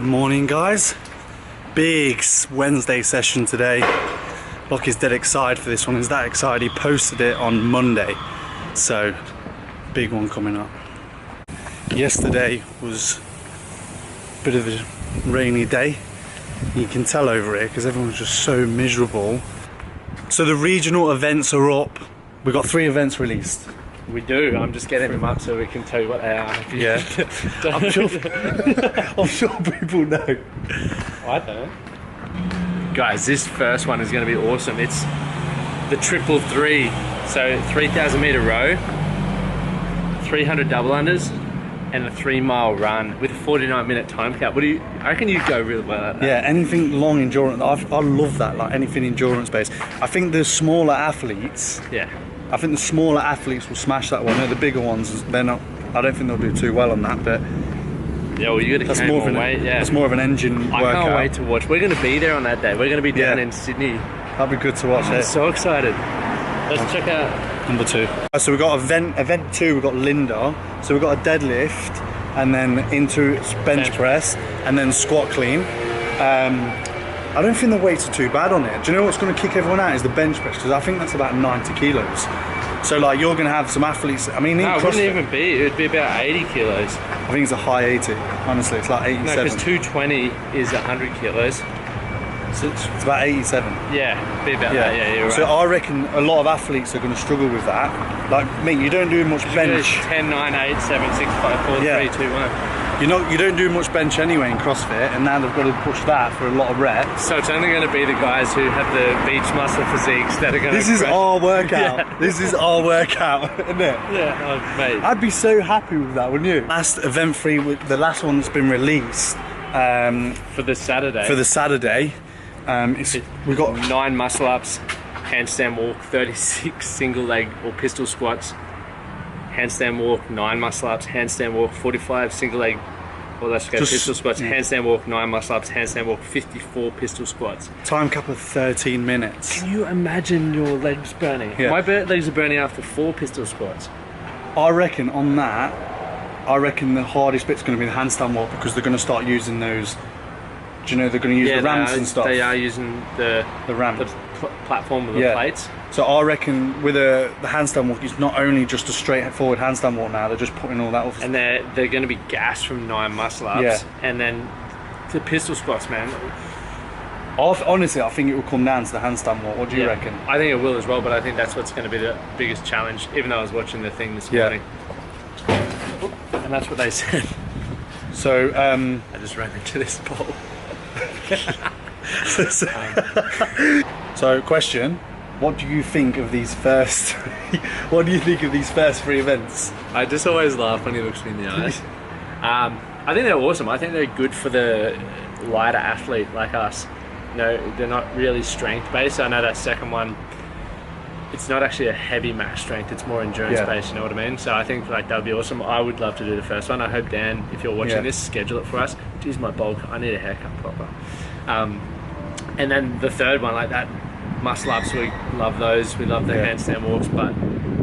Good morning, guys. Big Wednesday session today. Lockie's dead excited for this one. He's that excited he posted it on Monday, so big one coming up. Yesterday was a bit of a rainy day. You can tell over here because everyone's just so miserable. So the regional events are up. We've got 3 events released. We do. I'm just getting them up so we can tell you what they are. Yeah. I'm sure people know. I don't. Guys, this first one is going to be awesome. It's the 333. So 3,000 meter row, 300 double unders, and a 3-mile run with a 49-minute time count. What do you? I reckon you go really well at that. Yeah, anything long endurance. I love that. Like anything endurance based. I think the smaller athletes. Yeah. I think the smaller athletes will smash that one. The bigger ones, they're not. I don't think they'll do too well on that. But yeah, well, you got to carry more weight. Yeah, it's more of an engine workout. I can't wait to watch. We're going to be there on that day. We're going to be down in Sydney. That'd be good to watch. I'm so excited. Let's check out number 2. So we've got event 2. We've got Linda. So we've got a deadlift, and then into bench press, and then squat clean. I don't think the weights are too bad on it. Do you know what's going to kick everyone out is the bench press, because I think that's about 90 kilos. So like you're going to have some athletes. I mean, no, it wouldn't even be. It would be about 80 kilos. I think it's a high 80. Honestly, it's like 87. No, because 220 is 100 kilos. So it's about 87. Yeah, be about that. Yeah, you're right. So I reckon a lot of athletes are going to struggle with that. Like me, you don't do much bench. 10, 9, 8, 7, 6, 5, 4, 3, 2, 1. You don't do much bench anyway in CrossFit, and now they've got to push that for a lot of reps. So it's only going to be the guys who have the beach muscle physiques that are going to. This is our workout. Yeah. This is our workout, isn't it? Yeah, oh, mate. I'd be so happy with that, wouldn't you? Last event 3, the last one that's been released for the Saturday. We got 9 muscle ups, handstand walk, 36 single leg or pistol squats. Handstand walk, 9 muscle ups, handstand walk, 45 single leg, well let's go pistol squats, handstand walk, 9 muscle ups, handstand walk, 54 pistol squats. Time cap of 13 minutes. Can you imagine your legs burning? Yeah. My legs are burning after 4 pistol squats. I reckon on that, the hardest bit's going to be the handstand walk, because they're going to start using those, do you know, they're going to use the ramps and stuff. They are using the ramp. The platform with the plates. So I reckon with the handstand walk, it's not only just a straightforward handstand walk now, they're just putting all that off. And they're going to be gassed from 9 muscle ups. Yeah. And then the pistol squats, man. Honestly, I think it will come down to the handstand walk. What do you reckon? I think it will as well, but I think that's what's going to be the biggest challenge, even though I was watching the thing this morning. And that's what they said. So, I just ran into this ball. So, question. What do you think of these first 3? What do you think of these first 3 events? I just always laugh when he looks me in the eyes. I think they're awesome. I think they're good for the lighter athlete like us. You know, they're not really strength based. I know that second one, it's not actually a heavy max strength, it's more endurance based, you know what I mean? So I think like that would be awesome. I would love to do the first one. I hope Dan, if you're watching this, schedule it for us. Geez, my bulk, I need a haircut proper. And then the third one, like that, muscle ups, we love those. We love the handstand walks, but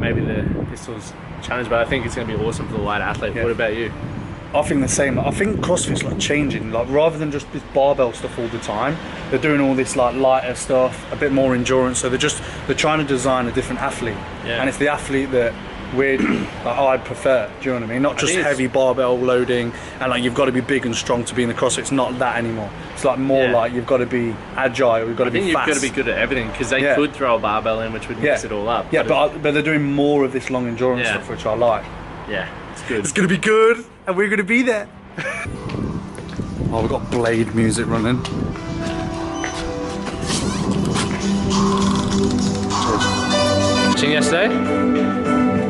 maybe the pistols challenge. But I think it's going to be awesome for the light athlete. What about you? I think the same. I think CrossFit's like changing. Like rather than just this barbell stuff all the time, they're doing all this like lighter stuff, a bit more endurance. So they're trying to design a different athlete, and it's the athlete that I'd prefer. Do you know what I mean? Not just heavy barbell loading and like you've got to be big and strong to be in the CrossFit. It's not that anymore. It's like more like you've got to be agile. You've got to be fast. You've got to be good at everything, because they could throw a barbell in, which would mix it all up. Yeah, but they're doing more of this long endurance stuff, which I like. Yeah, it's good. It's gonna be good, and we're gonna be there. Oh, we've got Blade music running. Watching yesterday?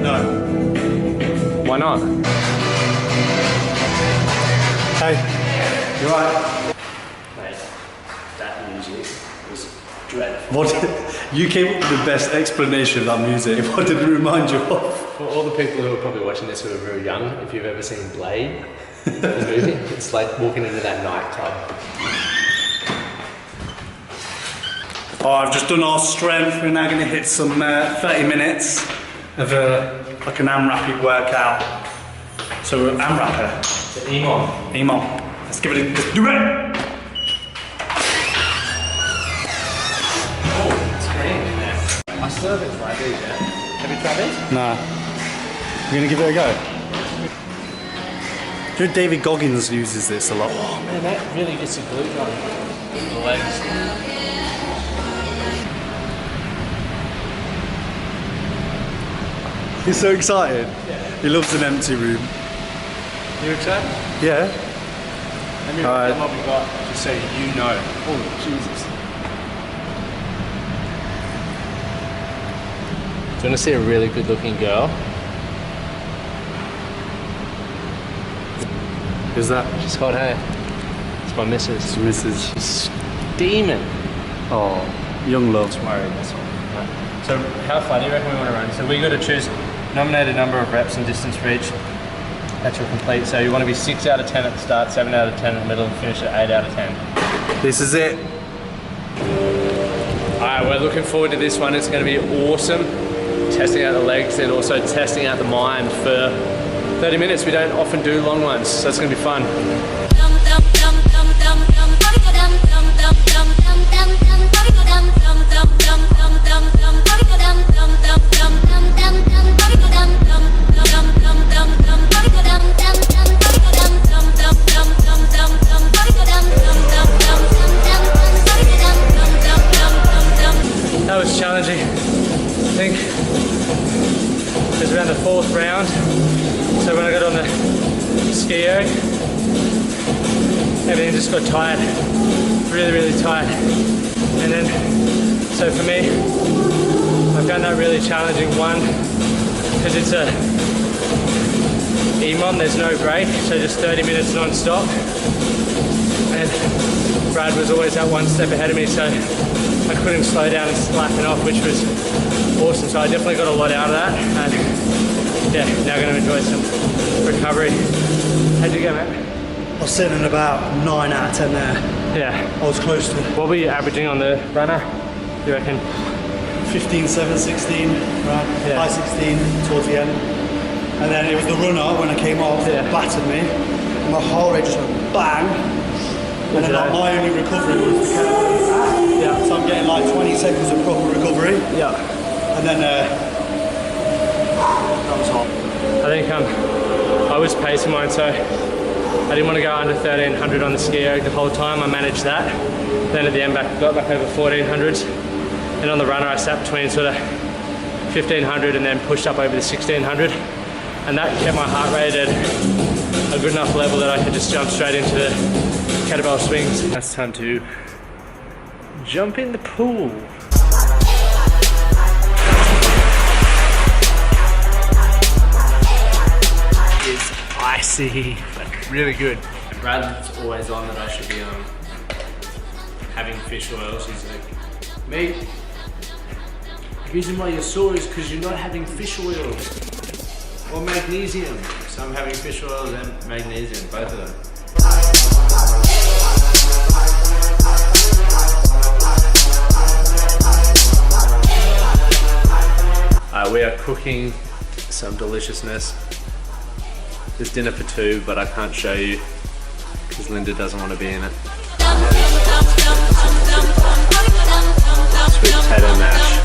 No. Why not? Hey, you right? Mate, that music was dreadful. What? You came up with the best explanation of that music. What did it remind you of? For all the people who are probably watching this who are very young, if you've ever seen Blade, the movie, it's like walking into that nightclub. Oh, I've just done our strength. We're now going to hit some 30 minutes of like an AMRAP workout. So AMRAP. EMOM. EMOM. Let's Give it a, let's do it! Oh, it's green. I still haven't tried these yet. Have you tried these? Nah. You're gonna give it a go? You know David Goggins uses this a lot. Oh man, that really gets a glute on the legs. He's so excited. Yeah. He loves an empty room. You excited? Yeah. Let me Alright. write down what we got, just so you know. Oh, Jesus. Do you want to see a really good looking girl? Who's that? She's called Hey. It's my missus. It's Mrs. She's steaming. Oh, young love. Don't worry, that's all. Right. So how far do you reckon we want to run? So we got to choose nominated number of reps and distance for each that you'll complete. So you want to be 6 out of 10 at the start, 7 out of 10 in the middle, and finish at 8 out of 10. This is it. Alright, we're looking forward to this one. It's going to be awesome. Testing out the legs and also testing out the mind for 30 minutes. We don't often do long ones, so it's going to be fun. That was challenging. I think it was around the 4th round. So when I got on the ski erg, everything just got tired, really, really tired. And then, so for me, I found that really challenging, one, because it's a EMOM, there's no break, so just 30 minutes non-stop. And Brad was always that one step ahead of me, so I couldn't slow down and slack it off, which was awesome. So I definitely got a lot out of that. And yeah, now going to enjoy some recovery. How'd you go, mate? I was sitting at about 9 out of 10 there. Yeah. I was close to What were you averaging on the runner, you reckon? 15, 7, 16, right? Yeah. High 16 towards the end. And then it was the runner when I came off, Yeah. battered me. And my heart rate just went bang. And then like, my only recovery was the kettlebell. Yeah. So I'm getting like 20 seconds of proper recovery. Yeah. And then that was hot. I think I was pacing mine, so I didn't want to go under 1300 on the ski erg the whole time. I managed that. Then at the end got back over 1400s. And on the runner I sat between sort of 1500 and then pushed up over the 1600. And that kept my heart rate at a good enough level that I could just jump straight into the kettlebell swings. Now it's time to jump in the pool. It's icy, but really good. Brad's always on that I should be having fish oil. She's like, mate, the reason why you're sore is because you're not having fish oils or magnesium. So I'm having fish oils and magnesium, both of them. We are cooking some deliciousness. There's dinner for 2, but I can't show you because Linda doesn't want to be in it. Sweet potato mash.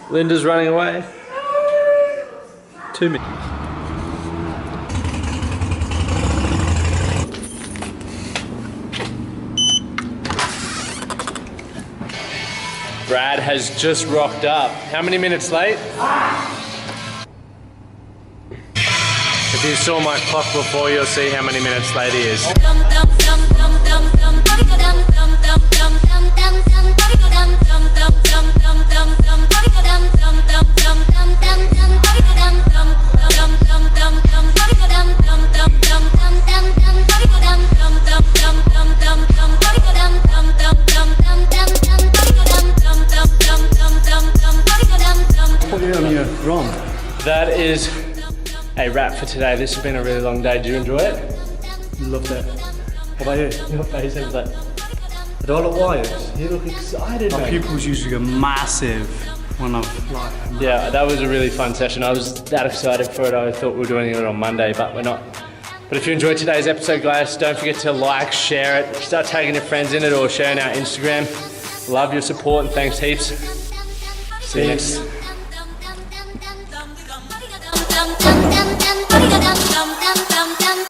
Linda's running away. 2 minutes. Brad has just rocked up. How many minutes late? If you saw my clock before, you'll see how many minutes late he is. Put you on your ROM. That is a wrap for today. This has been a really long day. Did you enjoy it? Loved it. What about you? Your face is like, Do I look wired? you look excited, My mate. pupils usually go massive one I've liked. Yeah, that was a really fun session. I was that excited for it. I thought we were doing it on Monday, but we're not. But if you enjoyed today's episode, guys, don't forget to like, share it, start tagging your friends in it or sharing our Instagram. Love your support and thanks heaps. See you next.